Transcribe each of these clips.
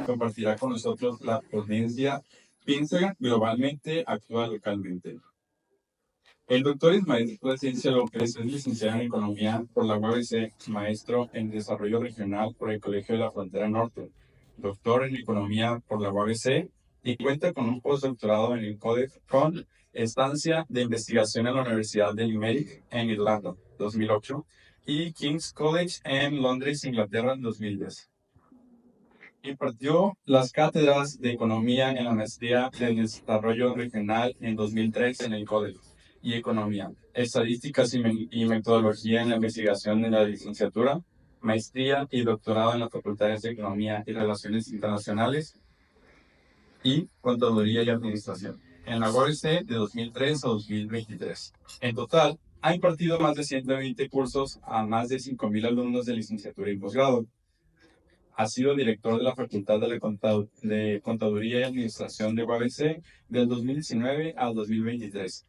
compartirá con nosotros la ponencia Piensa globalmente, actúa localmente. El doctor Ismael Plasencia López es licenciado en Economía por la UABC, maestro en Desarrollo Regional por el Colegio de la Frontera Norte, doctor en Economía por la UABC y cuenta con un postdoctorado en el CODEF con estancia de investigación en la Universidad de Limerick en Irlanda, 2008, y King's College en Londres, Inglaterra, en 2010. Impartió las cátedras de Economía en la Maestría de Desarrollo Regional en 2003 en el CODEF y Economía, Estadísticas y Metodología en la Investigación en la licenciatura, Maestría y Doctorado en las Facultades de Economía y Relaciones Internacionales y Contaduría y Administración, en la UABC de 2003 a 2023. En total, ha impartido más de 120 cursos a más de 5,000 alumnos de licenciatura y posgrado. Ha sido director de la Facultad de Contaduría y Administración de UABC del 2019 al 2023.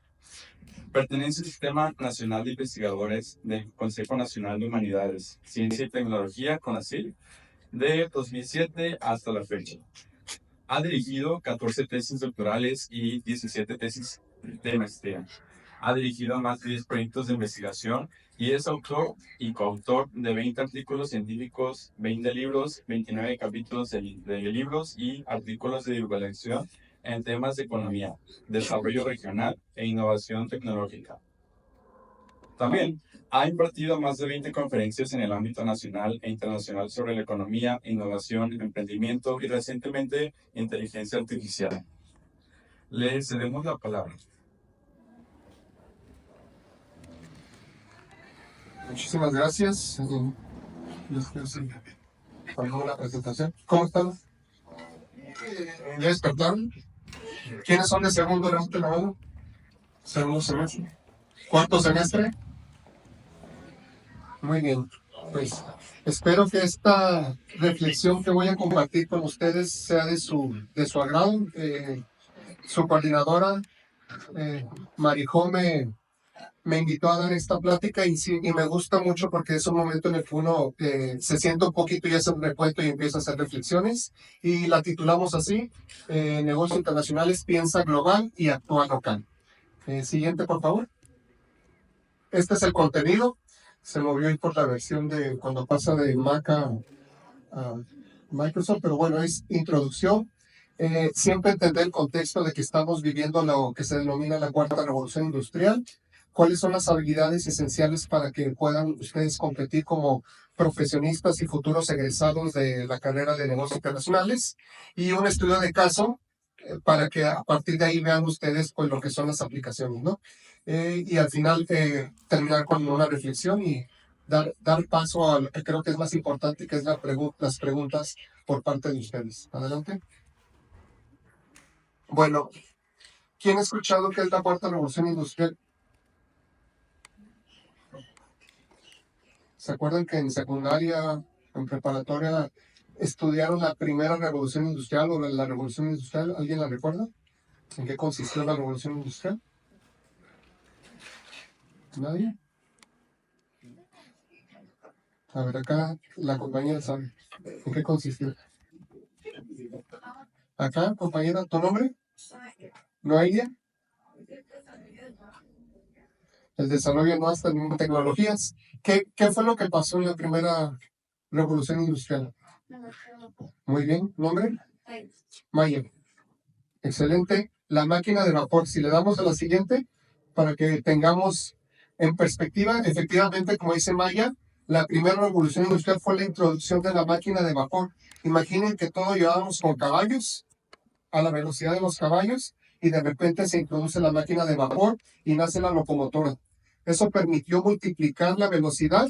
Pertenece al Sistema Nacional de Investigadores del Consejo Nacional de Humanidades, Ciencia y Tecnología, CONACYT, de 2007 hasta la fecha. Ha dirigido 14 tesis doctorales y 17 tesis de maestría. Ha dirigido más de 10 proyectos de investigación y es autor y coautor de 20 artículos científicos, 20 libros, 29 capítulos de libros y artículos de divulgación en temas de economía, desarrollo regional e innovación tecnológica. También ha impartido más de 20 conferencias en el ámbito nacional e internacional sobre la economía, innovación, emprendimiento y recientemente inteligencia artificial. Le cedemos la palabra. Muchísimas gracias. Para la presentación. ¿Cómo están? ¿Ya despertaron? ¿Quiénes son de segundo de la mano? Segundo semestre. ¿Cuánto semestre? Muy bien. Pues espero que esta reflexión que voy a compartir con ustedes sea de su agrado. Su coordinadora, Marijó, me invitó a dar esta plática y me gusta mucho porque es un momento en el que uno se sienta un poquito y hace un recuento y empieza a hacer reflexiones, y la titulamos así: Negocios Internacionales, piensa global y actúa local. Siguiente, por favor. Este es el contenido. Se movió ahí por la versión de cuando pasa de Mac a Microsoft, pero bueno, es introducción. Siempre entender el contexto de que estamos viviendo lo que se denomina la cuarta revolución industrial. ¿Cuáles son las habilidades esenciales para que puedan ustedes competir como profesionistas y futuros egresados de la carrera de negocios internacionales? Y un estudio de caso para que a partir de ahí vean ustedes pues lo que son las aplicaciones, ¿no? Y al final terminar con una reflexión y dar paso a lo que creo que es más importante, que es las preguntas por parte de ustedes. Adelante. Bueno, ¿quién ha escuchado qué es la cuarta revolución industrial? ¿Se acuerdan que en secundaria, en preparatoria, estudiaron la primera revolución industrial o la revolución industrial? ¿Alguien la recuerda? ¿En qué consistió la revolución industrial? ¿Nadie? A ver, acá la compañera sabe. ¿En qué consistió? Acá, compañera, ¿tu nombre? ¿No hay idea? El desarrollo no hasta en tecnologías. ¿Qué fue lo que pasó en la primera revolución industrial? Muy bien. ¿Nombre? Maya. Excelente. La máquina de vapor. Si le damos a la siguiente, para que tengamos en perspectiva, efectivamente, como dice Maya, la primera revolución industrial fue la introducción de la máquina de vapor. Imaginen que todo llevábamos con caballos, a la velocidad de los caballos, y de repente se introduce la máquina de vapor y nace la locomotora. Eso permitió multiplicar la velocidad,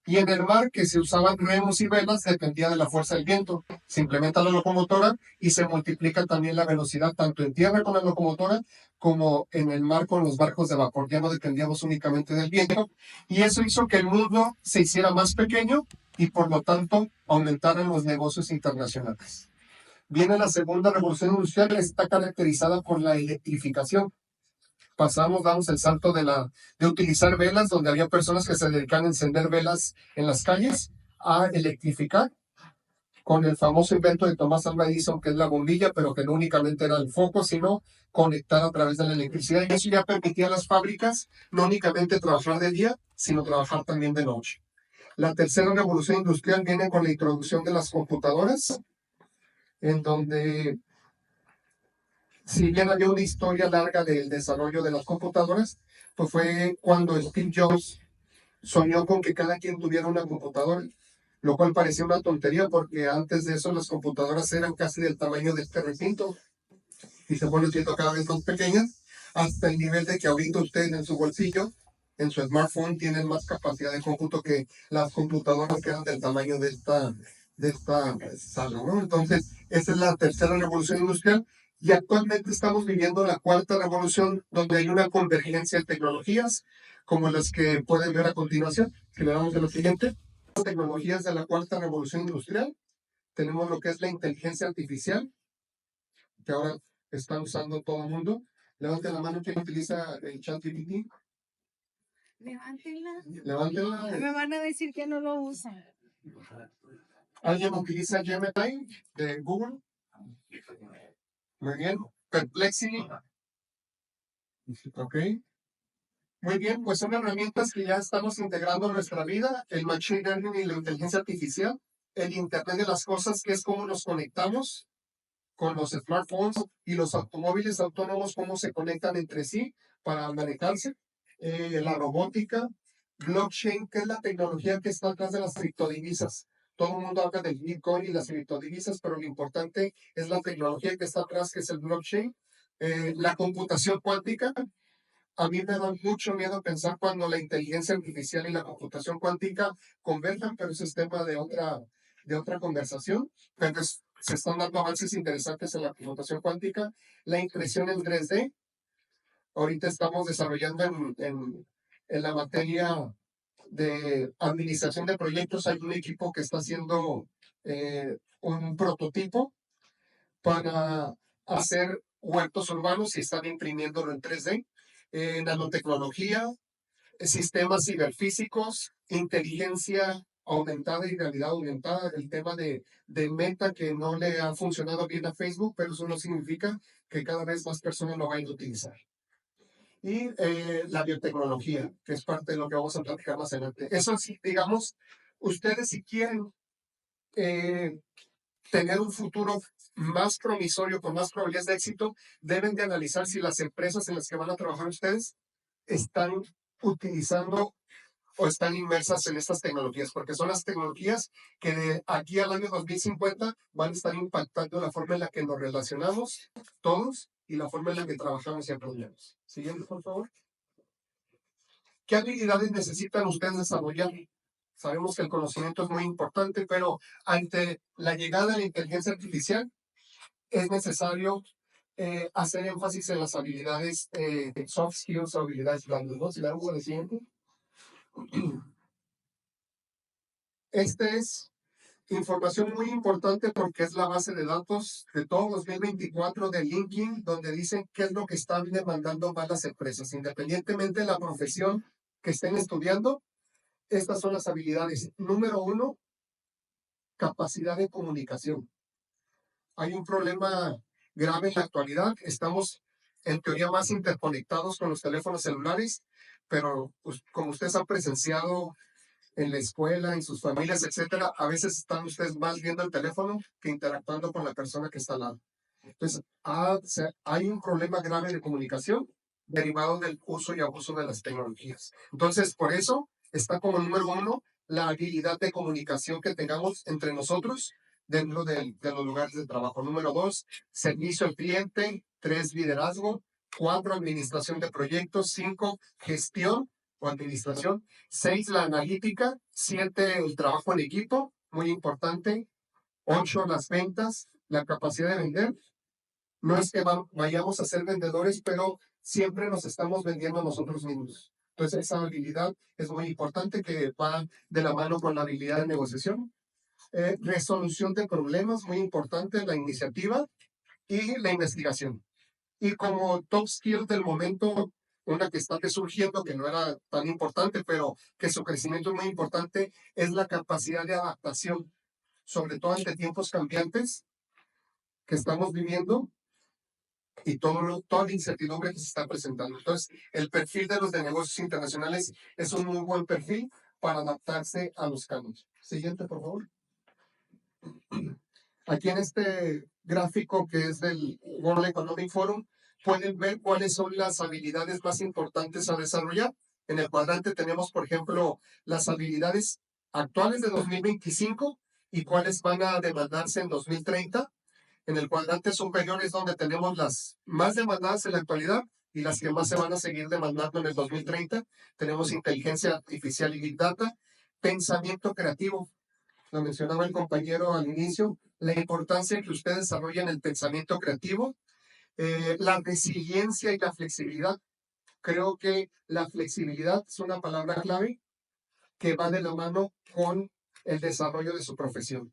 y en el mar, que se usaban remos y velas, dependía de la fuerza del viento. Se implementa la locomotora y se multiplica también la velocidad, tanto en tierra con la locomotora como en el mar con los barcos de vapor. Ya no dependíamos únicamente del viento, y eso hizo que el mundo se hiciera más pequeño y por lo tanto aumentaran los negocios internacionales. Viene la segunda revolución industrial, que está caracterizada por la electrificación. Damos el salto de utilizar velas, donde había personas que se dedicaban a encender velas en las calles, a electrificar. con el famoso invento de Thomas Alva Edison, que es la bombilla, pero que no únicamente era el foco, sino conectar a través de la electricidad. Y eso ya permitía a las fábricas no únicamente trabajar de día, sino trabajar también de noche. La tercera revolución industrial viene con la introducción de las computadoras, en donde, si bien había una historia larga del desarrollo de las computadoras, pues fue cuando Steve Jobs soñó con que cada quien tuviera una computadora, lo cual parecía una tontería porque antes de eso las computadoras eran casi del tamaño de este recinto y se fueron siendo cada vez más pequeñas, hasta el nivel de que ahorita ustedes en su bolsillo, en su smartphone, tienen más capacidad de cómputo que las computadoras que eran del tamaño de esta sala, ¿no? Entonces, esa es la tercera revolución industrial y actualmente estamos viviendo la cuarta revolución, donde hay una convergencia de tecnologías, como las que pueden ver a continuación, que le damos a lo siguiente. Tecnologías de la cuarta revolución industrial. Tenemos lo que es la inteligencia artificial, que ahora están usando todo el mundo. Levanten la mano quien utiliza el chat GPT. Levántenla. Levántenla. Me van a decir que no lo usan. ¿Alguien utiliza Gemini de Google? Muy bien. Perplexity. Ok. Muy bien, pues son herramientas que ya estamos integrando en nuestra vida, el machine learning y la inteligencia artificial, el Internet de las cosas, que es cómo nos conectamos con los smartphones y los automóviles autónomos, cómo se conectan entre sí para manejarse, la robótica, blockchain, que es la tecnología que está atrás de las criptodivisas. Todo el mundo habla del Bitcoin y las criptodivisas, pero lo importante es la tecnología que está atrás, que es el blockchain. La computación cuántica. A mí me da mucho miedo pensar cuando la inteligencia artificial y la computación cuántica converjan, pero ese es tema de otra conversación. Pero se están dando avances interesantes en la computación cuántica. La impresión en 3D. Ahorita estamos desarrollando en la materia de administración de proyectos. Hay un equipo que está haciendo un prototipo para hacer huertos urbanos y están imprimiéndolo en 3D. Nanotecnología, sistemas ciberfísicos, inteligencia aumentada y realidad aumentada, el tema de Meta que no le ha funcionado bien a Facebook, pero eso no significa que cada vez más personas lo vayan a utilizar. Y la biotecnología, que es parte de lo que vamos a platicar más adelante. Eso sí, digamos, ustedes si quieren tener un futuro más promisorio, con más probabilidades de éxito, deben de analizar si las empresas en las que van a trabajar ustedes están utilizando o están inmersas en estas tecnologías, porque son las tecnologías que de aquí al año 2050 van a estar impactando la forma en la que nos relacionamos todos y la forma en la que trabajamos y aprendemos. Siguiente, por favor. ¿Qué habilidades necesitan ustedes desarrollar? Sabemos que el conocimiento es muy importante, pero ante la llegada de la inteligencia artificial es necesario hacer énfasis en las habilidades soft skills o habilidades blandas, ¿no? Si le hago el siguiente. Este es información muy importante porque es la base de datos de todo 2024 de LinkedIn, donde dicen qué es lo que están demandando más las empresas. Independientemente de la profesión que estén estudiando, estas son las habilidades. Número 1, capacidad de comunicación. Hay un problema grave en la actualidad. Estamos en teoría más interconectados con los teléfonos celulares, pero pues, como ustedes han presenciado en la escuela, en sus familias, etcétera, a veces están ustedes más viendo el teléfono que interactuando con la persona que está al lado. Entonces, hay un problema grave de comunicación derivado del uso y abuso de las tecnologías. Entonces, por eso está como número 1 la habilidad de comunicación que tengamos entre nosotros dentro de los lugares de trabajo. Número 2, servicio al cliente. 3, liderazgo. 4, administración de proyectos. 5, gestión o administración. 6, la analítica. 7, el trabajo en equipo, muy importante. 8, las ventas, la capacidad de vender. No es que vayamos a ser vendedores, pero siempre nos estamos vendiendo a nosotros mismos. Entonces, esa habilidad es muy importante que va de la mano con la habilidad de negociación. Resolución de problemas, muy importante, la iniciativa y la investigación. Y como top skill del momento, una que está surgiendo, que no era tan importante, pero que su crecimiento es muy importante, es la capacidad de adaptación. sobre todo ante tiempos cambiantes que estamos viviendo y toda la incertidumbre que se está presentando. Entonces, el perfil de los de negocios internacionales es un muy buen perfil para adaptarse a los cambios. Siguiente, por favor. Aquí en este gráfico que es del World Economic Forum, pueden ver cuáles son las habilidades más importantes a desarrollar. En el cuadrante tenemos, por ejemplo, las habilidades actuales de 2025 y cuáles van a demandarse en 2030. En el cuadrante superior es donde tenemos las más demandadas en la actualidad y las que más se van a seguir demandando en el 2030. Tenemos inteligencia artificial y Big Data, pensamiento creativo. Lo mencionaba el compañero al inicio, la importancia que usted desarrolla el pensamiento creativo, la resiliencia y la flexibilidad. Creo que la flexibilidad es una palabra clave que va de la mano con el desarrollo de su profesión.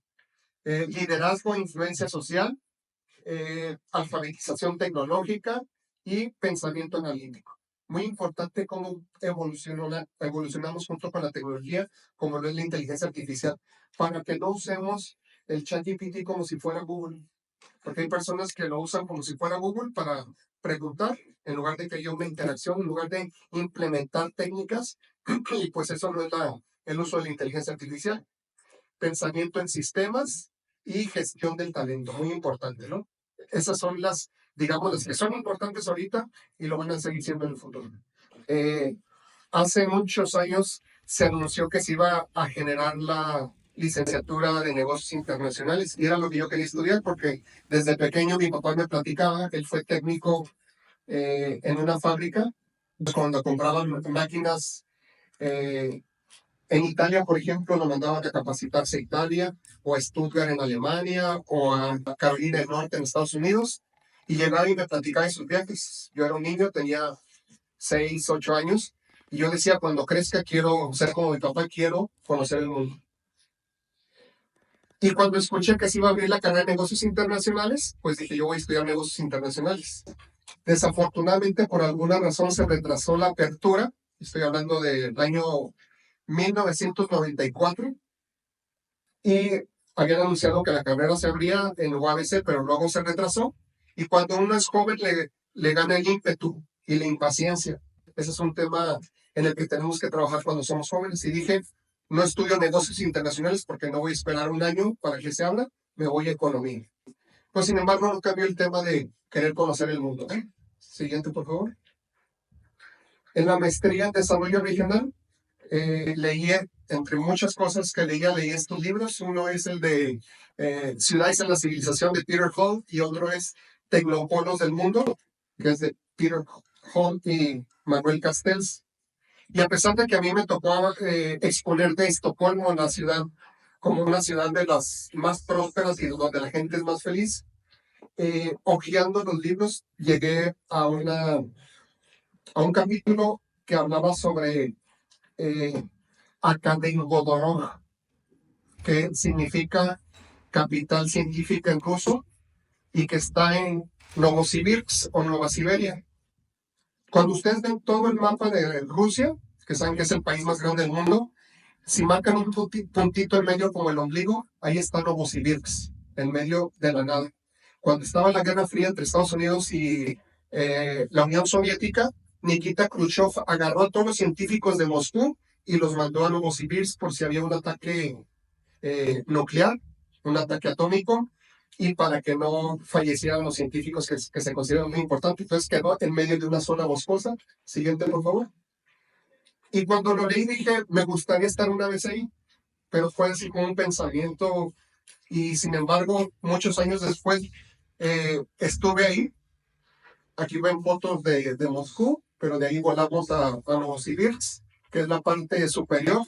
Liderazgo e influencia social, alfabetización tecnológica y pensamiento analítico. Muy importante cómo evolucionamos junto con la tecnología, como lo es la inteligencia artificial, para que no usemos el ChatGPT como si fuera Google. Porque hay personas que lo usan como si fuera Google para preguntar, en lugar de que haya una interacción, en lugar de implementar técnicas, y pues eso no es el uso de la inteligencia artificial. Pensamiento en sistemas y gestión del talento, muy importante, ¿no? Esas son digamos, las que son importantes ahorita y lo van a seguir siendo en el futuro. Hace muchos años se anunció que se iba a generar la licenciatura de negocios internacionales y era lo que yo quería estudiar porque desde pequeño mi papá me platicaba que él fue técnico en una fábrica cuando compraban máquinas en Italia, por ejemplo, lo mandaban a capacitarse a Italia o a Stuttgart en Alemania o a Carolina del Norte en Estados Unidos y llegaba y me platicaba de sus viajes. Yo era un niño, tenía 6, 8 años y yo decía, cuando crezca quiero ser como mi papá, quiero conocer el mundo. Y cuando escuché que se iba a abrir la carrera de negocios internacionales, pues dije, yo voy a estudiar negocios internacionales. Desafortunadamente, por alguna razón se retrasó la apertura. Estoy hablando del año 1994 y habían anunciado que la carrera se abría en UABC, pero luego se retrasó. Y cuando uno es joven le gana el ímpetu y la impaciencia. Ese es un tema en el que tenemos que trabajar cuando somos jóvenes. Y dije, no estudio negocios internacionales porque no voy a esperar un año para que se abra, me voy a economía. Pues sin embargo no cambió el tema de querer conocer el mundo. Siguiente, por favor. En la maestría en desarrollo regional, leí, entre muchas cosas que leí estos libros. Uno es el de Ciudades en la Civilización de Peter Hall y otro es Tecnopolos del Mundo, que es de Peter Hall y Manuel Castells. Y a pesar de que a mí me tocó exponer de Estocolmo, la ciudad, como una ciudad de las más prósperas y donde la gente es más feliz, hojeando los libros llegué a un capítulo que hablaba sobre Akademgodorog, que significa capital científica en ruso y que está en Novosibirsk o Nueva Siberia. Cuando ustedes ven todo el mapa de Rusia, que saben que es el país más grande del mundo, si marcan un puntito en medio como el ombligo, ahí está Novosibirsk, en medio de la nada. Cuando estaba la Guerra Fría entre Estados Unidos y la Unión Soviética, Nikita Khrushchev agarró a todos los científicos de Moscú y los mandó a Novosibirsk por si había un ataque nuclear, un ataque atómico, y para que no fallecieran los científicos que se consideran muy importantes. Entonces quedó en medio de una zona boscosa. Siguiente, por favor. Y cuando lo leí dije, me gustaría estar una vez ahí, pero fue así como un pensamiento. Y sin embargo, muchos años después estuve ahí. Aquí ven fotos de Moscú, pero de ahí volamos a Novosibirsk, que es la parte superior.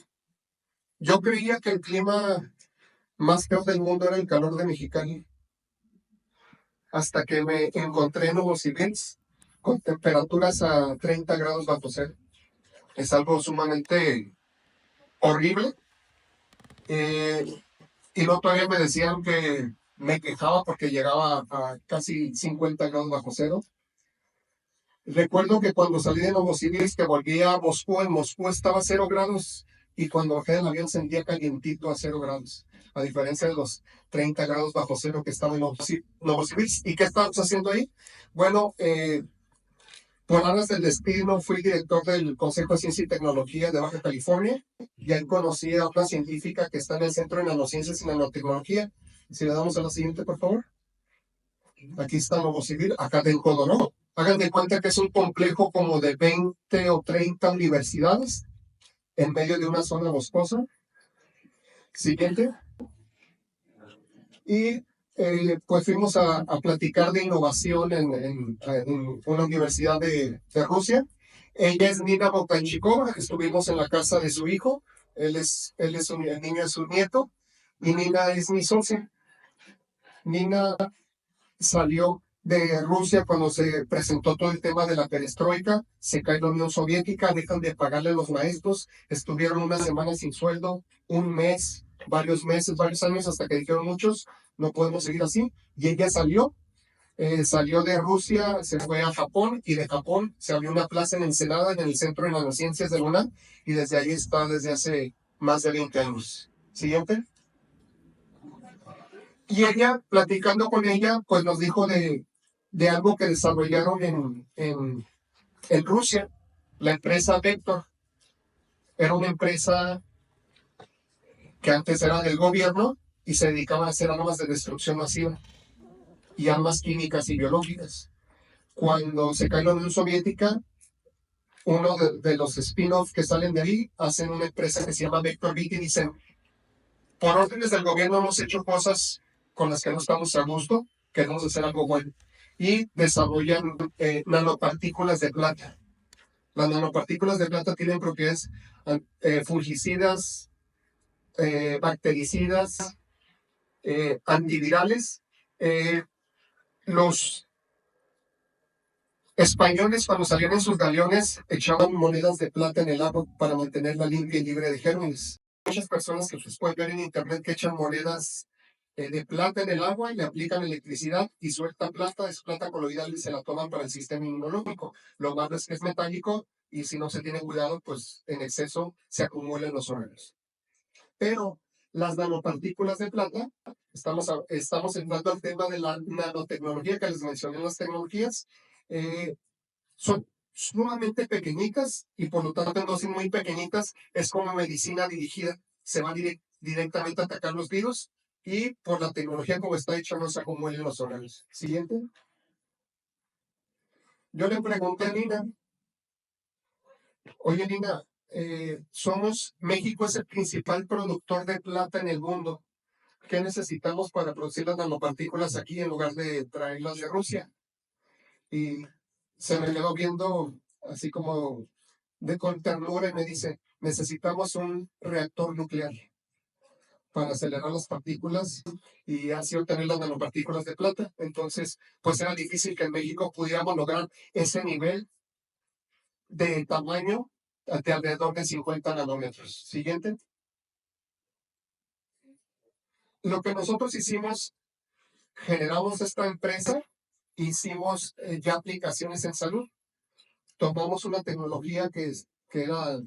Yo creía que el clima más feo del mundo era el calor de Mexicali, hasta que me encontré en Novosibirsk con temperaturas a 30 grados bajo cero. Es algo sumamente horrible. Y luego todavía me decían que me quejaba porque llegaba a casi 50 grados bajo cero. Recuerdo que cuando salí de Novosibirsk, que volví a Moscú, en Moscú estaba a 0 grados y cuando bajé del avión sentía calientito a 0 grados. a diferencia de los 30 grados bajo cero que estaba en Novosibirsk. ¿Y qué estábamos haciendo ahí? Bueno, por aras del destino fui director del Consejo de Ciencia y Tecnología de Baja California y ahí conocí a una científica que está en el Centro de Nanociencias y Nanotecnología. Si le damos a la siguiente, por favor. Aquí está Novosibirsk, acá del Codoró. Hagan de cuenta que es un complejo como de 20 o 30 universidades en medio de una zona boscosa. Siguiente. Y pues fuimos a platicar de innovación en una universidad de Rusia. Ella es Nina Botanchikova, estuvimos en la casa de su hijo, el niño es su nieto, y Nina es mi socia. Nina salió de Rusia cuando se presentó todo el tema de la perestroika, se cae la Unión Soviética, dejan de pagarle a los maestros, estuvieron una semana sin sueldo, un mes, varios meses, varios años, hasta que dijeron muchos, no podemos seguir así, y ella salió de Rusia, se fue a Japón, y de Japón se abrió una plaza en Ensenada, en el Centro de Nanociencias de la UNAM, y desde ahí está desde hace más de 20 años. Siguiente. Y ella, platicando con ella, pues nos dijo de algo que desarrollaron en Rusia, la empresa Vector. Era una empresa que antes era del gobierno y se dedicaba a hacer armas de destrucción masiva y armas químicas y biológicas. Cuando se cae la Unión Soviética, uno de los spin-offs que salen de ahí hacen una empresa que se llama Vector Beat y dicen, por órdenes del gobierno hemos hecho cosas con las que no estamos a gusto, queremos hacer algo bueno. Y desarrollan nanopartículas de plata. Las nanopartículas de plata tienen propiedades fungicidas, bactericidas, antivirales. Los españoles, cuando salían en sus galeones, echaban monedas de plata en el agua para mantenerla limpia y libre de gérmenes. Muchas personas que ustedes pueden ver en internet que echan monedas de plata en el agua y le aplican electricidad y sueltan plata, es plata coloidal y se la toman para el sistema inmunológico. Lo malo es que es metálico y si no se tiene cuidado, pues en exceso se acumulan los órganos. Pero las nanopartículas de plata, estamos entrando al tema de la nanotecnología que les mencioné en las tecnologías, son sumamente pequeñitas y por lo tanto no son muy pequeñitas, es como medicina dirigida, se va directamente a atacar los virus y por la tecnología como está hecha no se acumulan los órganos. Siguiente. Yo le pregunté a Nina, oye Nina, México es el principal productor de plata en el mundo. ¿Qué necesitamos para producir las nanopartículas aquí en lugar de traerlas de Rusia? Y se me quedó viendo así como con ternura y me dice, necesitamos un reactor nuclear para acelerar las partículas y así obtener las nanopartículas de plata. Entonces, pues era difícil que en México pudiéramos lograr ese nivel de tamaño de alrededor de 50 nanómetros. Siguiente. Lo que nosotros hicimos, generamos esta empresa, hicimos ya aplicaciones en salud, tomamos una tecnología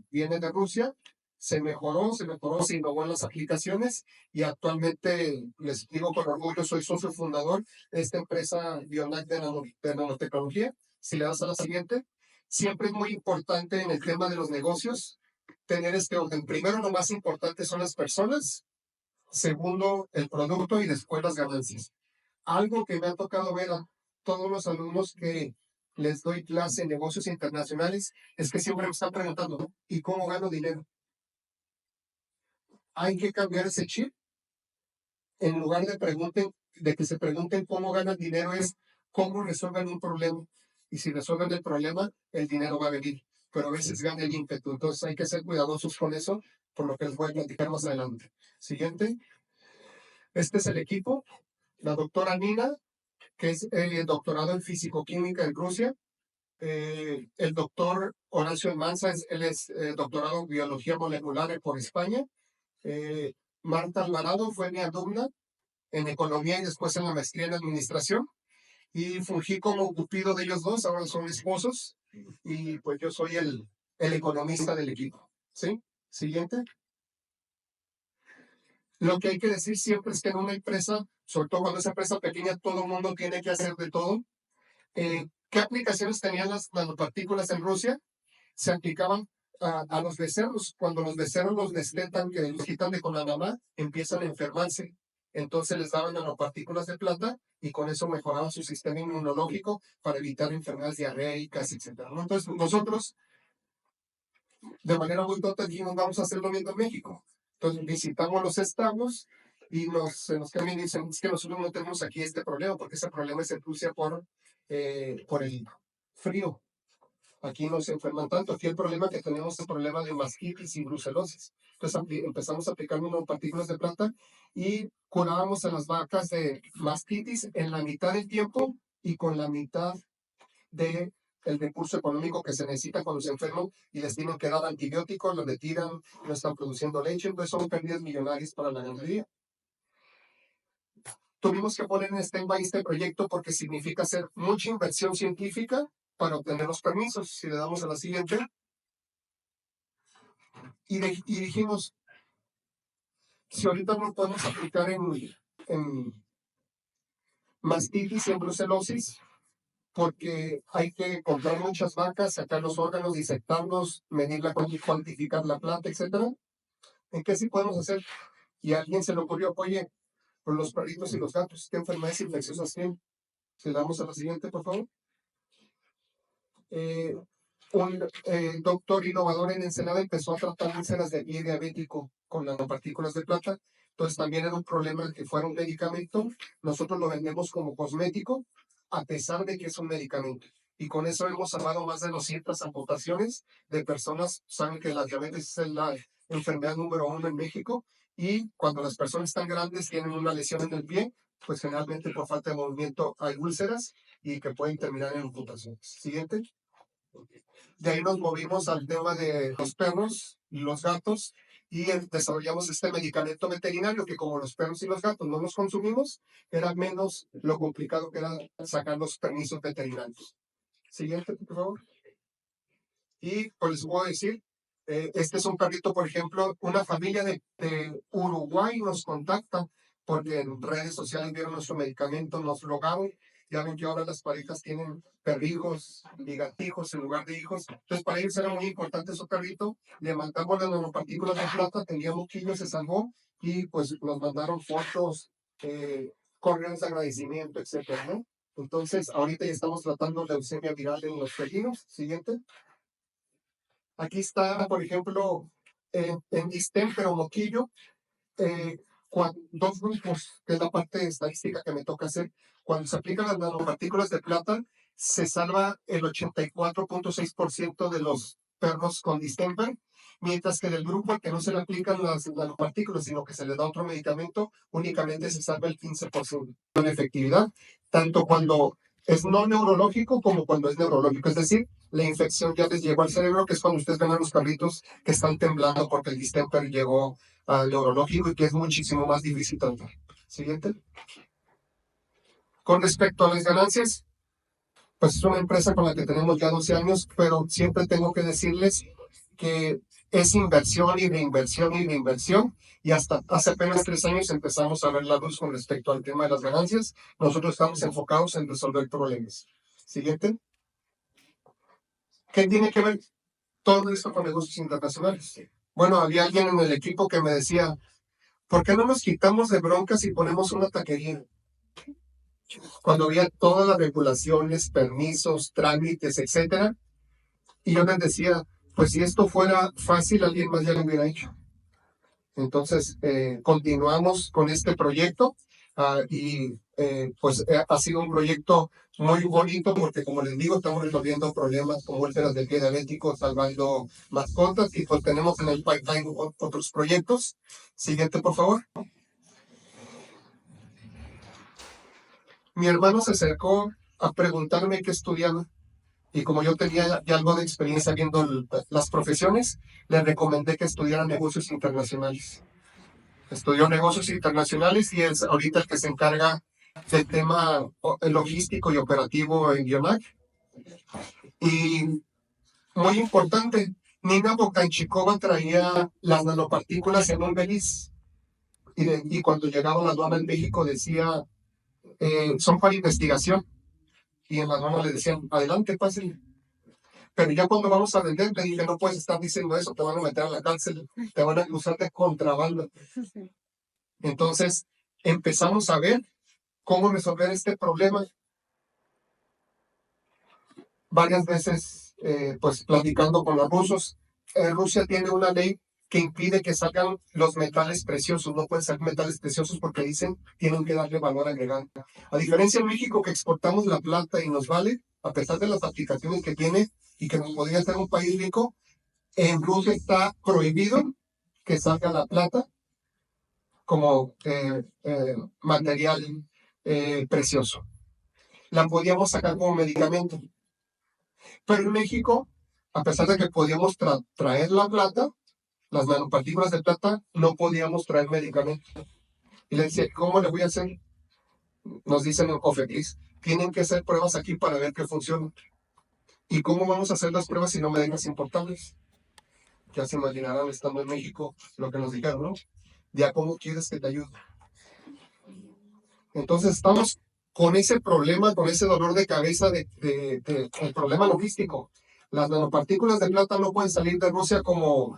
viene de Rusia, se mejoró, se innovó en las aplicaciones y actualmente, les digo con orgullo, soy socio fundador de esta empresa Bionac de nanotecnología. Si le das a la siguiente, siempre es muy importante en el tema de los negocios tener este orden. Primero, lo más importante son las personas, segundo, el producto y después las ganancias. Algo que me ha tocado ver a todos los alumnos que les doy clase en negocios internacionales es que siempre me están preguntando, ¿no? ¿Y cómo gano dinero? Hay que cambiar ese chip. En lugar de que se pregunten cómo ganan dinero, es cómo resuelven un problema. Y si resuelven el problema, el dinero va a venir. Pero a veces gana el ímpetu. Entonces hay que ser cuidadosos con eso, por lo que les voy a platicar más adelante. Siguiente. Este es el equipo. La doctora Nina, que es doctorado en físico-química en Rusia. El doctor Horacio Almanza, él es doctorado en biología molecular por España. Marta Alvarado fue mi alumna en economía y después en la maestría en administración. Y fungí como cupido de ellos dos, ahora son esposos. Y pues yo soy el economista del equipo. ¿Sí? Siguiente. Lo que hay que decir siempre es que en una empresa, sobre todo cuando es empresa pequeña, todo el mundo tiene que hacer de todo. ¿Qué aplicaciones tenían las nanopartículas en Rusia? Se aplicaban a los becerros. Cuando los becerros los destetan, que los quitan de con la mamá, empiezan a enfermarse. Entonces les daban nanopartículas de plata y con eso mejoraban su sistema inmunológico para evitar enfermedades diarreicas, etc. Entonces nosotros, de manera muy tonta, dijimos, vamos a hacerlo mismo en México. Entonces visitamos los estados y se nos cambian y dicen, es que nosotros no tenemos aquí este problema, porque ese problema se Rusia por el frío. Aquí no se enferman tanto. Aquí el problema que tenemos es el problema de mastitis y brucelosis. Entonces empezamos a aplicar partículas de plata y curábamos a las vacas de mastitis en la mitad del tiempo y con la mitad del recurso económico que se necesita cuando se enferman y les tienen que dar antibióticos, los retiran, no están produciendo leche. Entonces son pérdidas millonarias para la ganadería. Tuvimos que poner en stand-by este proyecto porque significa hacer mucha inversión científica para obtener los permisos. Si le damos a la siguiente. Y dijimos, si ahorita no podemos aplicar en mastitis y en brucelosis, porque hay que comprar muchas vacas, sacar los órganos, disectarlos, medirla, cuantificar la planta, etc. ¿En qué sí podemos hacer? Y a alguien se le ocurrió, oye, por los perritos y los gatos, ¿qué enfermedades infecciosas tienen? Si le damos a la siguiente, por favor. Un doctor innovador en Ensenada empezó a tratar úlceras de pie diabético con nanopartículas de plata. Entonces también era un problema que fuera un medicamento. Nosotros lo vendemos como cosmético, a pesar de que es un medicamento. Y con eso hemos salvado más de 200 amputaciones de personas. Saben que la diabetes es la enfermedad número 1 en México. Y cuando las personas están grandes tienen una lesión en el pie, pues generalmente por falta de movimiento hay úlceras y que pueden terminar en amputaciones. Siguiente. De ahí nos movimos al tema de los perros y los gatos y desarrollamos este medicamento veterinario que como los perros y los gatos no los consumimos, era menos lo complicado que era sacar los permisos veterinarios. Siguiente, por favor. Y pues les puedo decir, este es un perrito, por ejemplo, una familia de Uruguay nos contacta porque en redes sociales vieron nuestro medicamento, nos logaron. Ya ven que ahora las parejas tienen perrijos y gatijos en lugar de hijos. Entonces, para ellos era muy importante su perrito. Le mandamos las nanopartículas de plata, tenía moquillo, se salvó y pues nos mandaron fotos, correos de agradecimiento, etcétera, ¿no? Entonces, ahorita ya estamos tratando leucemia viral en los felinos. Siguiente. Aquí está, por ejemplo, en distemper o moquillo, dos grupos, que es la parte estadística que me toca hacer. Cuando se aplican las nanopartículas de plata, se salva el 84.6% de los perros con distemper, mientras que del grupo al que no se le aplican las nanopartículas, sino que se le da otro medicamento, únicamente se salva el 15% de efectividad, tanto cuando es no neurológico como cuando es neurológico. Es decir, la infección ya les llegó al cerebro, que es cuando ustedes ven a los perritos que están temblando porque el distemper llegó al neurológico y que es muchísimo más difícil tratar. Siguiente. Con respecto a las ganancias, pues es una empresa con la que tenemos ya 12 años, pero siempre tengo que decirles que es inversión y reinversión y reinversión, y hasta hace apenas 3 años empezamos a ver la luz con respecto al tema de las ganancias. Nosotros estamos enfocados en resolver problemas. Siguiente. ¿Qué tiene que ver todo esto con negocios internacionales? Bueno, había alguien en el equipo que me decía, ¿por qué no nos quitamos de broncas y ponemos una taquería? Cuando había todas las regulaciones, permisos, trámites, etcétera, y yo les decía, pues si esto fuera fácil, alguien más ya lo hubiera hecho. Entonces, continuamos con este proyecto y pues ha sido un proyecto muy bonito porque, como les digo, estamos resolviendo problemas como úlceras del pie diabético, salvando mascotas y pues tenemos en el pipeline otros proyectos. Siguiente, por favor. Mi hermano se acercó a preguntarme qué estudiaba y como yo tenía ya algo de experiencia viendo las profesiones, le recomendé que estudiara negocios internacionales. Estudió negocios internacionales y es ahorita el que se encarga del tema logístico y operativo en Bionac. Y muy importante, Nina Bocanchikova traía las nanopartículas en un Belize y cuando llegaba a la aduana en México decía, son para investigación. Y en la aduana le decían, adelante, pasen. Pero ya cuando vamos a vender, le dije, no puedes estar diciendo eso, te van a meter a la cárcel, te van a acusar de contrabando. Entonces, empezamos a ver cómo resolver este problema. Varias veces, pues, platicando con los rusos. Rusia tiene una ley que impide que salgan los metales preciosos. No pueden salir metales preciosos porque dicen tienen que darle valor agregado. A diferencia de México, que exportamos la plata y nos vale, a pesar de las aplicaciones que tiene y que nos podría ser un país rico, en Rusia está prohibido que salga la plata como material precioso. La podíamos sacar como medicamento. Pero en México, a pesar de que podíamos traer la plata, las nanopartículas de plata, no podíamos traer medicamentos. Y le decía, ¿cómo le voy a hacer? Nos dicen en Cofepris, tienen que hacer pruebas aquí para ver que funciona. ¿Y cómo vamos a hacer las pruebas si no me dejas importarlas? Ya se imaginarán, estando en México, lo que nos dijeron, ¿no? Ya, ¿cómo quieres que te ayude? Entonces estamos con ese problema, con ese dolor de cabeza el problema logístico. Las nanopartículas de plata no pueden salir de Rusia como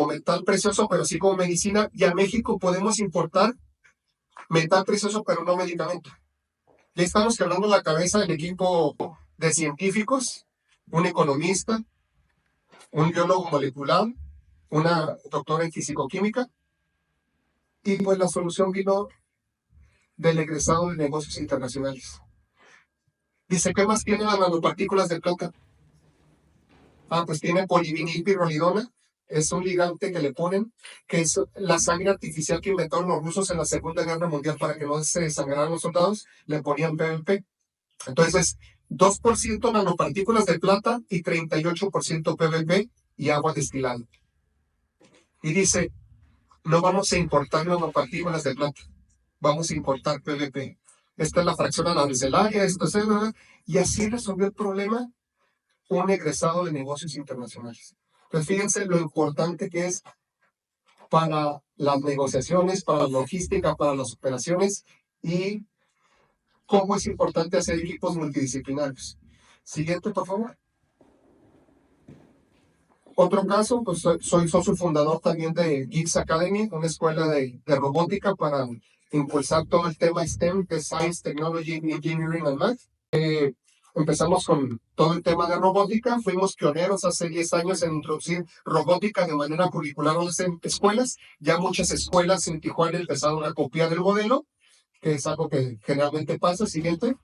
metal precioso, pero sí como medicina. Y a México podemos importar metal precioso, pero no medicamento. Ya estamos quebrando la cabeza del equipo de científicos, un economista, un biólogo molecular, una doctora en fisicoquímica. Y pues la solución vino del egresado de negocios internacionales. Dice, ¿qué más tiene las nanopartículas de plata? Pues tiene polivinilpirrolidona, es un ligante que le ponen, que es la sangre artificial que inventaron los rusos en la Segunda Guerra Mundial para que no se desangraran los soldados, le ponían PVP. Entonces, 2% nanopartículas de plata y 38% PVP y agua destilada. Y dice, no vamos a importar nanopartículas de plata, vamos a importar PVP. Esta es la fracción arancelaria, esto es, y así resolvió el problema un egresado de negocios internacionales. Entonces, fíjense lo importante que es para las negociaciones, para la logística, para las operaciones y cómo es importante hacer equipos multidisciplinarios. Siguiente, por favor. Otro caso, pues soy socio fundador también de Geeks Academy, una escuela de robótica para impulsar todo el tema STEM, que es Science, Technology, Engineering and Math. Empezamos con todo el tema de robótica, fuimos pioneros hace 10 años en introducir robótica de manera curricular en las escuelas. Ya muchas escuelas en Tijuana empezaron a copiar el modelo, que es algo que generalmente pasa. Siguiente.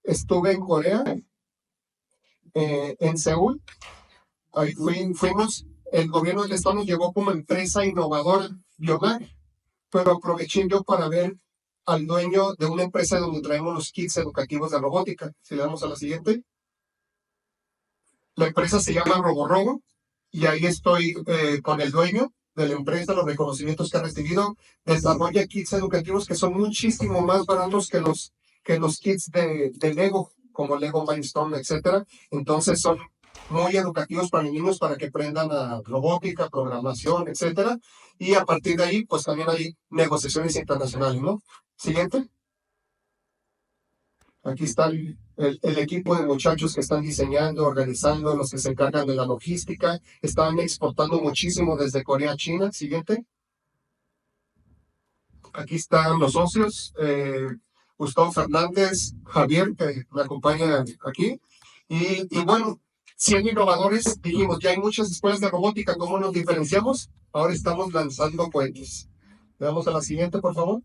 Estuve en Corea, en Seúl. Ahí fuimos, el gobierno del estado nos llevó como empresa innovadora, Biomag, pero aproveché yo para ver al dueño de una empresa donde traemos los kits educativos de robótica. Si le damos a la siguiente. La empresa se llama RoboRobo y ahí estoy con el dueño de la empresa, los reconocimientos que ha recibido. Desarrolla kits educativos que son muchísimo más baratos que los kits de Lego, como Lego Mindstorm, etcétera. Entonces son muy educativos para los niños para que aprendan a robótica, programación, etcétera. Y a partir de ahí, pues también hay negociaciones internacionales, ¿no? Siguiente. Aquí está el equipo de muchachos que están diseñando, organizando, los que se encargan de la logística. Están exportando muchísimo desde Corea a China. Siguiente. Aquí están los socios. Gustavo Fernández, Javier, que me acompaña aquí. Y bueno, 100 innovadores. Dijimos, ya hay muchas escuelas de robótica. ¿Cómo nos diferenciamos? Ahora estamos lanzando cohetes. Veamos a la siguiente, por favor.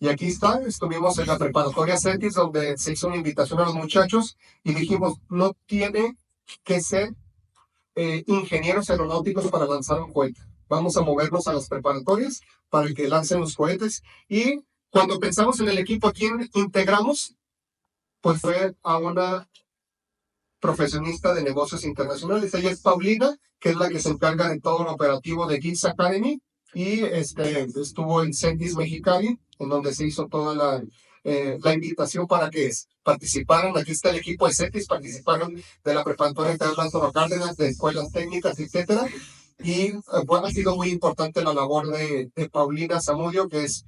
Y aquí está, estuvimos en la preparatoria CETIS, donde se hizo una invitación a los muchachos y dijimos, no tiene que ser ingenieros aeronáuticos para lanzar un cohete. Vamos a movernos a las preparatorias para que lancen los cohetes. Y cuando pensamos en el equipo, ¿a quién integramos? Pues fue a una profesionista de negocios internacionales. Ella es Paulina, que es la que se encarga de todo el operativo de Geeks Academy. Y estuvo en CETIS Mexicali, en donde se hizo toda la invitación para que participaran. Aquí está el equipo de CETIS, participaron de la preparatoria de Lázaro Cárdenas, de escuelas técnicas, etcétera. Y bueno, ha sido muy importante la labor de Paulina Zamudio, que es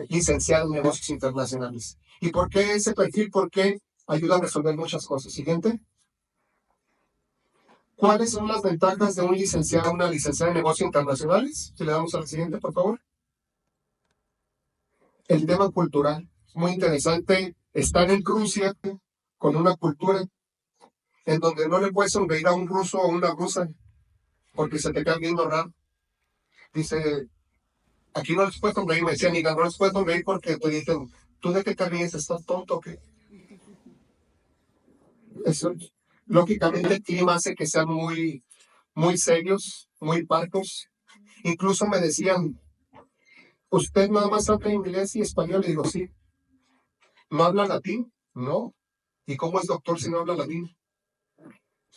licenciada en negocios internacionales. ¿Y por qué ese perfil? Porque ayuda a resolver muchas cosas. Siguiente. ¿Cuáles son las ventajas de un licenciado o una licenciada en negocios internacionales? Si le damos a la siguiente, por favor. El tema cultural. Muy interesante estar en Rusia con una cultura en donde no le puedes sonreír a un ruso o una rusa porque se te queda viendo raro. Dice, aquí no les puedes sonreír, me decía Nica, no les puedes sonreír porque te dicen, ¿tú de qué te ríes? ¿Estás tonto o qué? Eso, lógicamente el clima hace que sean muy serios, muy parcos. Incluso me decían, ¿usted nada más habla inglés y español? Y digo, sí. ¿No habla latín? No. ¿Y cómo es doctor si no habla latín?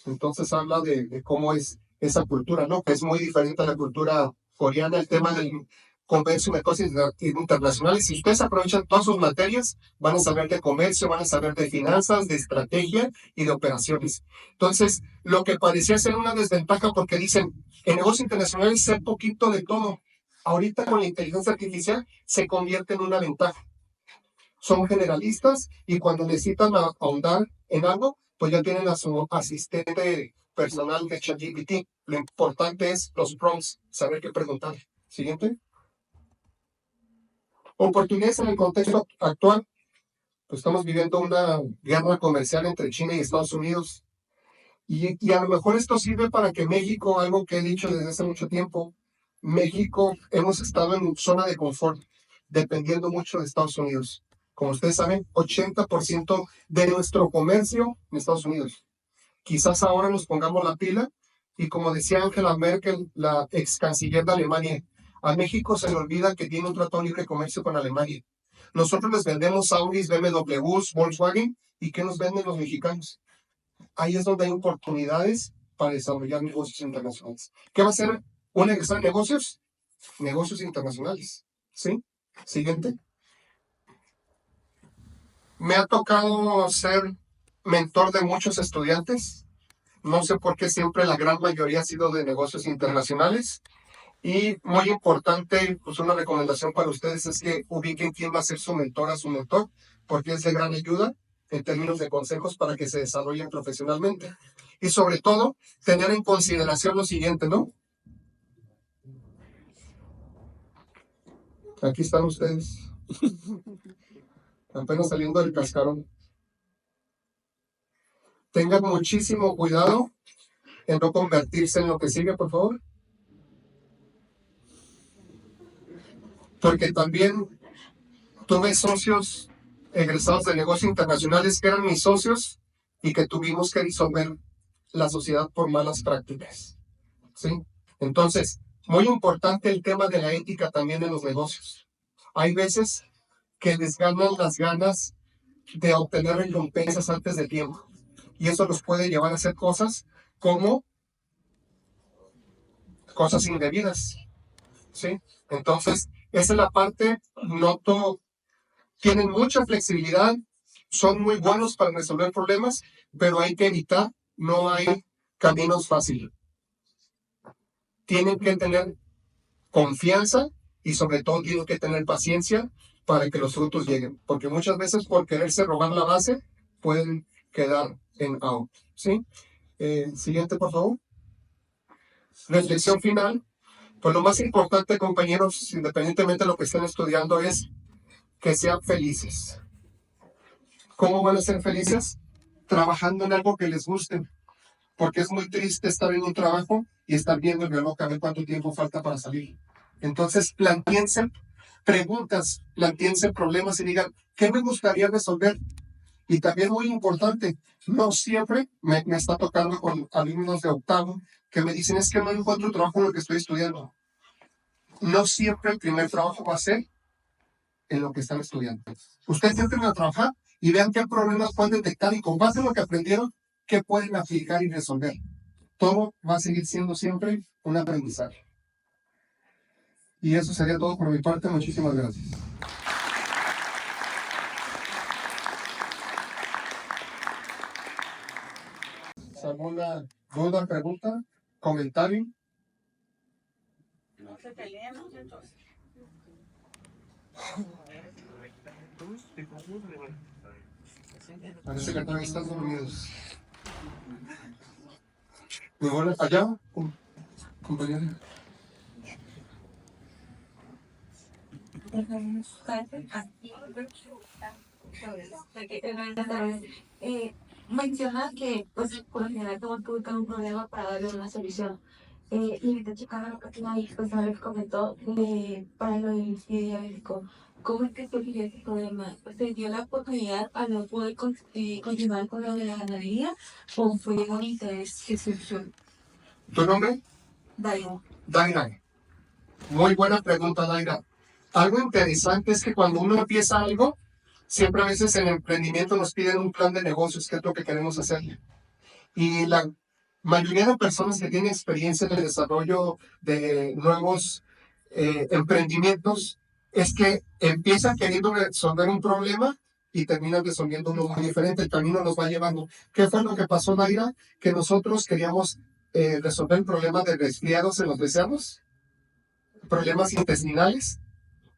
Entonces habla de cómo es esa cultura, ¿no? Que es muy diferente a la cultura coreana, el tema del comercio y negocios internacionales. Si ustedes aprovechan todas sus materias, van a saber de comercio, van a saber de finanzas, de estrategia y de operaciones. Entonces, lo que parecía ser una desventaja porque dicen, en negocios internacionales sé poquito de todo. Ahorita con la inteligencia artificial se convierte en una ventaja. Son generalistas y cuando necesitan ahondar en algo, pues ya tienen a su asistente personal de ChatGPT. Lo importante es los prompts, saber qué preguntar. Siguiente. Oportunidades en el contexto actual. Pues estamos viviendo una guerra comercial entre China y Estados Unidos. Y a lo mejor esto sirve para que México, algo que he dicho desde hace mucho tiempo, México hemos estado en zona de confort, dependiendo mucho de Estados Unidos. Como ustedes saben, 80% de nuestro comercio en Estados Unidos. Quizás ahora nos pongamos la pila y como decía Angela Merkel, la ex canciller de Alemania, a México se le olvida que tiene un tratado de libre comercio con Alemania. Nosotros les vendemos Audis, BMWs, Volkswagen, ¿y qué nos venden los mexicanos? Ahí es donde hay oportunidades para desarrollar negocios internacionales. ¿Qué va a ser un egresado de negocios? Negocios internacionales. ¿Sí? Siguiente. Me ha tocado ser mentor de muchos estudiantes. No sé por qué siempre la gran mayoría ha sido de negocios internacionales. Y muy importante, pues una recomendación para ustedes es que ubiquen quién va a ser su mentor a su mentor, porque es de gran ayuda en términos de consejos para que se desarrollen profesionalmente. Y sobre todo, tener en consideración lo siguiente, ¿no? Aquí están ustedes, apenas saliendo del cascarón. Tengan muchísimo cuidado en no convertirse en lo que sigue, por favor. Porque también tuve socios egresados de negocios internacionales que eran mis socios y que tuvimos que disolver la sociedad por malas prácticas. ¿Sí? Entonces, muy importante el tema de la ética también en los negocios. Hay veces que les ganan las ganas de obtener recompensas antes de tiempo. Y eso los puede llevar a hacer cosas como cosas indebidas. ¿Sí? Entonces, esa es la parte, noto, tienen mucha flexibilidad, son muy buenos para resolver problemas, pero hay que evitar, no hay caminos fáciles. Tienen que tener confianza y sobre todo tienen que tener paciencia para que los frutos lleguen, porque muchas veces por quererse robar la base pueden quedar en out. ¿Sí? Siguiente, por favor. Reflexión final. Pues lo más importante, compañeros, independientemente de lo que estén estudiando, es que sean felices. ¿Cómo van a ser felices? Trabajando en algo que les guste, porque es muy triste estar en un trabajo y estar viendo el reloj a ver cuánto tiempo falta para salir. Entonces, plantéense preguntas, plantéense problemas y digan, ¿qué me gustaría resolver? Y también muy importante, no siempre me está tocando con alumnos de octavo que me dicen, es que no encuentro trabajo en lo que estoy estudiando. No siempre el primer trabajo va a ser en lo que están estudiando. Ustedes entren a trabajar y vean qué problemas pueden detectar y con base en lo que aprendieron, qué pueden aplicar y resolver. Todo va a seguir siendo siempre un aprendizaje. Y eso sería todo por mi parte. Muchísimas gracias. ¿Alguna duda, pregunta, comentario? Parece que todavía están dormidos. ¿Me vuelve allá, compañero? Menciona que, pues, por lo general, todo busca un problema para darle una solución. Y ahorita checando la página y pues no les comentó para lo del diabético. ¿Cómo es que surgió ese problema? Pues, ¿se dio la oportunidad a no poder continuar con lo de la ganadería o fue un interés que surgió? ¿Tu nombre? Dayo. Daira. Muy buena pregunta, Daira. Algo interesante es que cuando uno empieza algo, siempre a veces en el emprendimiento nos piden un plan de negocios, que es lo que queremos hacer. Y la mayoría de personas que tienen experiencia en el desarrollo de nuevos emprendimientos es que empiezan queriendo resolver un problema y terminan resolviendo uno muy diferente. El camino nos va llevando. ¿Qué fue lo que pasó, Daira? Que nosotros queríamos resolver el problema de resfriados en los deseados, problemas intestinales.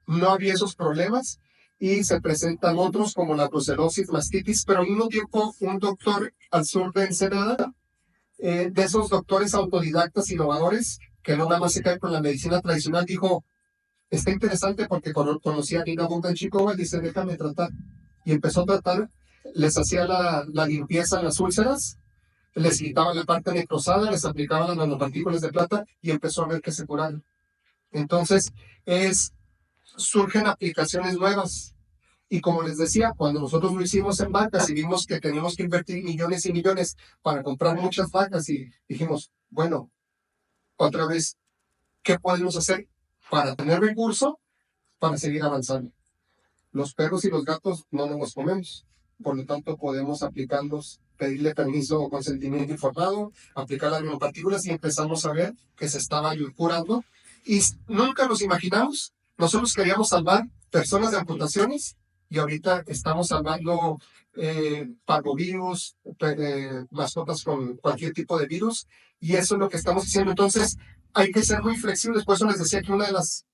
No había esos problemas y se presentan otros como la brucelosis, mastitis, pero al mismo tiempo un doctor al sur de Ensenada, de esos doctores autodidactas innovadores que no nada más se caen con la medicina tradicional, dijo, está interesante porque conocía a Nina Bonda en Chicago y dice, déjame tratar. Y empezó a tratar, les hacía la limpieza en las úlceras, les quitaba la parte necrosada, les aplicaba las nanopartículas de plata y empezó a ver que se curaron. Entonces, surgen aplicaciones nuevas. Y como les decía, cuando nosotros lo hicimos en vacas y vimos que teníamos que invertir millones y millones para comprar muchas vacas y dijimos, bueno, otra vez, ¿qué podemos hacer para tener recurso para seguir avanzando? Los perros y los gatos no nos los comemos, por lo tanto podemos aplicarlos, pedirle permiso o consentimiento informado, aplicar las nanopartículas y empezamos a ver que se estaba curando. Y nunca nos imaginamos, nosotros queríamos salvar personas de amputaciones y ahorita estamos salvando parvovirus, mascotas con cualquier tipo de virus, y eso es lo que estamos haciendo. Entonces, hay que ser muy flexibles. Por eso les decía que una de las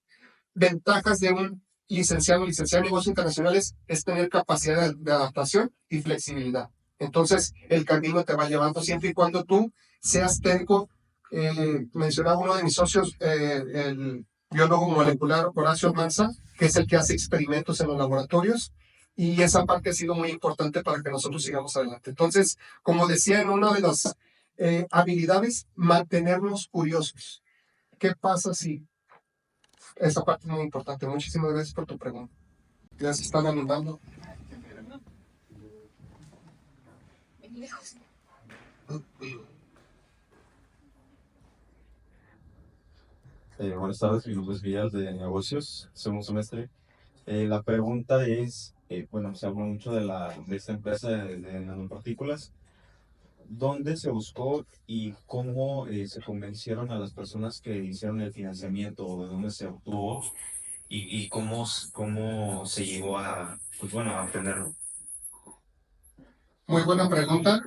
ventajas de un licenciado o licenciado en negocios internacionales es tener capacidad de adaptación y flexibilidad. Entonces, el camino te va llevando siempre y cuando tú seas terco. Mencionaba uno de mis socios, el biólogo molecular Horacio Manza, que es el que hace experimentos en los laboratorios, y esa parte ha sido muy importante para que nosotros sigamos adelante. Entonces, como decía, en una de las habilidades, mantenernos curiosos. ¿Qué pasa si esa parte es muy importante? Muchísimas gracias por tu pregunta. Ya se están animando. Buenas tardes, mi nombre es Villas de Negocios, segundo semestre. La pregunta es, bueno, se habla mucho de esta empresa de nanopartículas. ¿Dónde se buscó y cómo se convencieron a las personas que hicieron el financiamiento o de dónde se obtuvo y cómo se llegó a, pues bueno, a obtenerlo? Muy buena pregunta.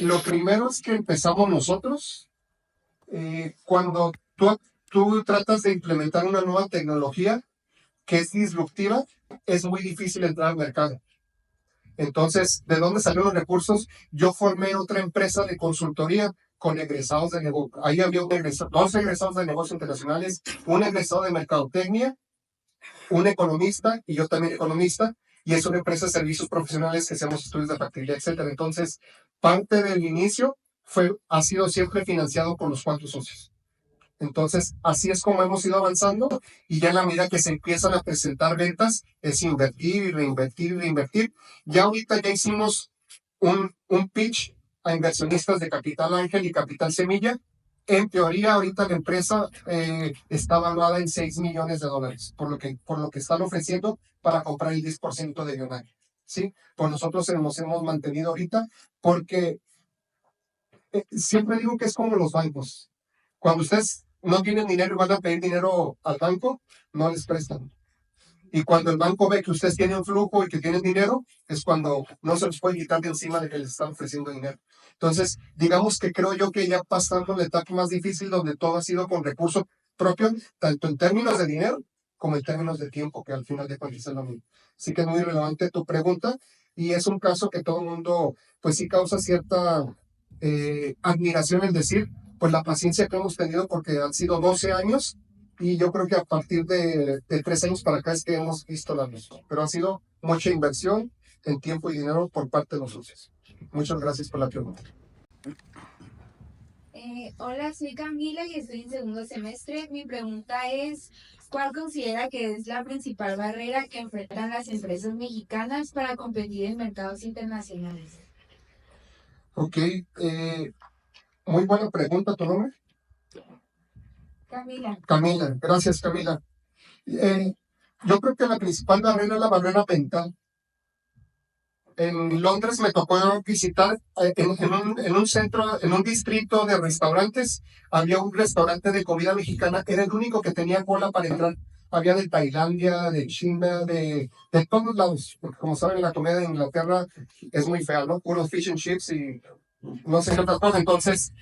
Lo primero es que empezamos nosotros. Cuando tú tratas de implementar una nueva tecnología que es disruptiva, es muy difícil entrar al mercado. Entonces, ¿de dónde salieron los recursos? Yo formé otra empresa de consultoría con egresados de negocio. Ahí había dos egresados de negocios internacionales, un egresado de mercadotecnia, un economista y yo también economista, y es una empresa de servicios profesionales que hacemos estudios de factibilidad, etcétera. Entonces, parte del inicio ha sido siempre financiado por los 4 socios. Entonces, así es como hemos ido avanzando, y ya en la medida que se empiezan a presentar ventas, es invertir y reinvertir y reinvertir. Ya ahorita ya hicimos un pitch a inversionistas de Capital Ángel y Capital Semilla. En teoría, ahorita la empresa está valuada en $6 millones, por lo que están ofreciendo para comprar el 10% de Bionario. ¿Sí? Pues nosotros nos hemos mantenido ahorita porque siempre digo que es como los bancos. Cuando ustedes no tienen dinero y van a pedir dinero al banco, no les prestan. Y cuando el banco ve que ustedes tienen flujo y que tienen dinero, es cuando no se les puede quitar de encima de que les están ofreciendo dinero. Entonces, digamos que creo yo que ya pasando la etapa más difícil donde todo ha sido con recursos, propio, tanto en términos de dinero como en términos de tiempo, que al final de cuentas es lo mismo. Así que es muy relevante tu pregunta y es un caso que todo el mundo, pues sí causa cierta admiración, el decir, pues la paciencia que hemos tenido, porque han sido 12 años y yo creo que a partir de 3 años para acá es que hemos visto la luz. Pero ha sido mucha inversión en tiempo y dinero por parte de los socios. Muchas gracias por la pregunta. Hola, soy Camila y estoy en segundo semestre. Mi pregunta es, ¿cuál considera que es la principal barrera que enfrentan las empresas mexicanas para competir en mercados internacionales? Ok, muy buena pregunta. ¿Tu nombre? Camila. Camila, gracias Camila. Yo creo que la principal barrera es la barrera mental. En Londres me tocó visitar en un centro, en un distrito de restaurantes, había un restaurante de comida mexicana, era el único que tenía cola para entrar. Había de Tailandia, de China, de todos lados, porque como saben, la comida de Inglaterra es muy fea, ¿no? Puro fish and chips y no sé qué otra cosa. Entonces,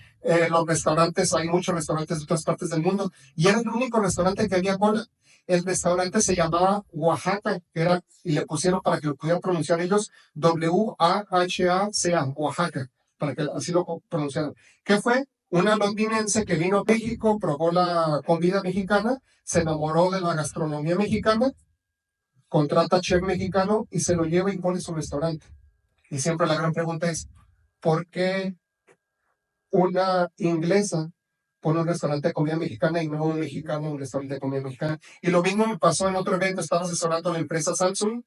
los restaurantes, hay muchos restaurantes de otras partes del mundo, y era el único restaurante que había cola. El restaurante se llamaba Oaxaca, y le pusieron para que lo pudieran pronunciar ellos, Wahaca, Oaxaca, para que así lo pronunciaran. ¿Qué fue? Una londinense que vino a México, probó la comida mexicana, se enamoró de la gastronomía mexicana, contrata chef mexicano y se lo lleva y pone su restaurante. Y siempre la gran pregunta es, ¿por qué una inglesa pone un restaurante de comida mexicana y no un mexicano un restaurante de comida mexicana? Y lo mismo me pasó en otro evento, estaba asesorando a la empresa Samsung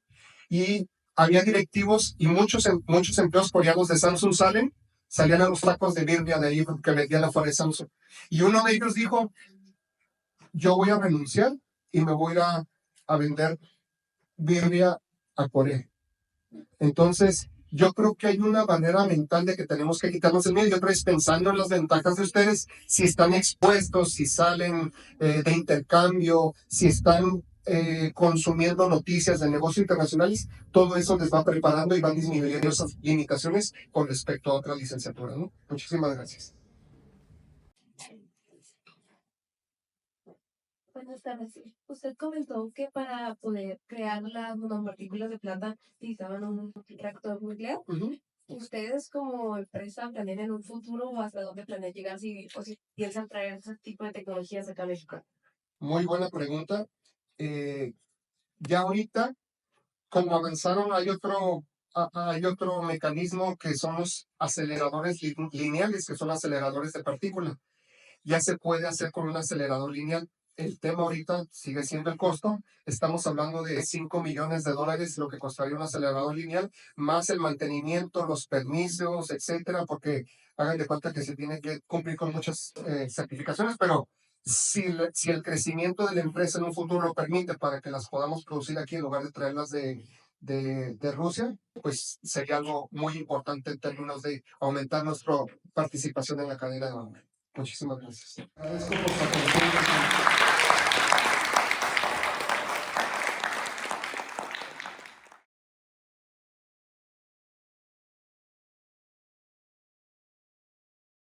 y había directivos y muchos empleados coreanos de Samsung salían a los tacos de birria de ahí que vendían afuera de Samsung. Y uno de ellos dijo, yo voy a renunciar y me voy a vender birria a Corea. Entonces, yo creo que hay una manera mental de que tenemos que quitarnos el miedo. Y otra vez, pensando en las ventajas de ustedes, si están expuestos, si salen de intercambio, si están consumiendo noticias de negocios internacionales, todo eso les va preparando y va disminuyendo esas limitaciones con respecto a otra licenciatura, ¿no? Muchísimas gracias. Buenas tardes. Usted comentó que para poder crear las nanopartículas de plata utilizaban un reactor nuclear. ¿Ustedes como empresa planean en un futuro o hasta dónde planean llegar o si piensan traer ese tipo de tecnologías acá a México? Muy buena pregunta. Ya ahorita, como avanzaron, hay otro mecanismo que son los aceleradores lineales, que son aceleradores de partícula. Ya se puede hacer con un acelerador lineal. El tema ahorita sigue siendo el costo. Estamos hablando de $5 millones, lo que costaría un acelerador lineal, más el mantenimiento, los permisos, etcétera, porque hagan de cuenta que se tiene que cumplir con muchas certificaciones, pero si el crecimiento de la empresa en un futuro lo permite para que las podamos producir aquí en lugar de traerlas de Rusia, pues sería algo muy importante en términos de aumentar nuestra participación en la cadena de valor. Muchísimas gracias. Agradezco por su atención.